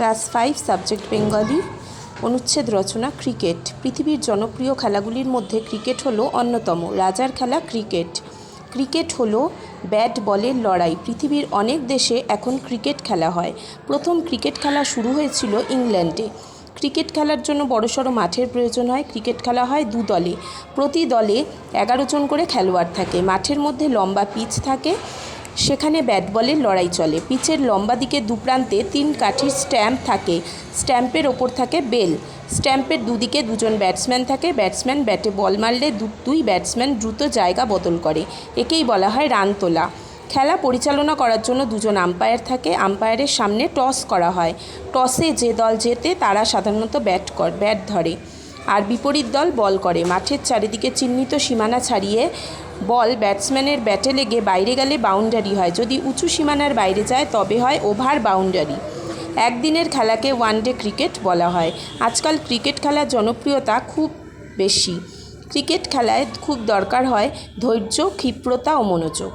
Class 5 subject Bengali. অনুচ্ছেদ রচনা cricket. পৃথিবীর জনপ্রিয় খেলাগুলির মধ্যে ক্রিকেট হলো অন্যতম। রাজার খেলা ক্রিকেট। ক্রিকেট হলো ব্যাট বলের লড়াই। পৃথিবীর অনেক দেশে এখন ক্রিকেট খেলা হয়। প্রথম ক্রিকেট খেলা শুরু হয়েছিল ইংল্যান্ডে। ক্রিকেট খেলার জন্য বড়সড় মাঠের প্রয়োজন হয়। ক্রিকেট খেলা হয় দু দলে। প্রতি দলে 11 জন করে খেলোয়াড় থাকে। মাঠের মধ্যে লম্বা পিচ থাকে, সেখানে ব্যাট বলের লড়াই চলে। পিচের লম্বা দিকে দুপ্রান্তে 3 কাঠির স্ট্যাম্প থাকে। স্ট্যাম্পের ওপর থাকে বেল। স্ট্যাম্পের দুদিকে 2 জন ব্যাটসম্যান থাকে। ব্যাটসম্যান ব্যাটে বল মারলে দুই ব্যাটসম্যান দ্রুত জায়গা বদল করে। একেই বলা হয় রান তোলা। খেলা পরিচালনা করার জন্য 2 জন আম্পায়ার থাকে। আম্পায়ারের সামনে টস করা হয়। টসে যে দল জেতে তারা সাধারণত ব্যাট ধরে আর বিপরীত দল বল করে। মাঠের চারিদিকে চিহ্নিত সীমানা ছাড়িয়ে বল ব্যাটসম্যানের ব্যাটে লেগে বাইরে গেলে বাউন্ডারি হয়। যদি উঁচু সীমানার বাইরে যায় তবে হয় ওভার বাউন্ডারি। একদিনের খেলাকে ওয়ানডে ক্রিকেট বলা হয়। আজকাল ক্রিকেট খেলার জনপ্রিয়তা খুব বেশি। ক্রিকেট খেলায় খুব দরকার হয় ধৈর্য, ক্ষিপ্রতা ও মনোযোগ।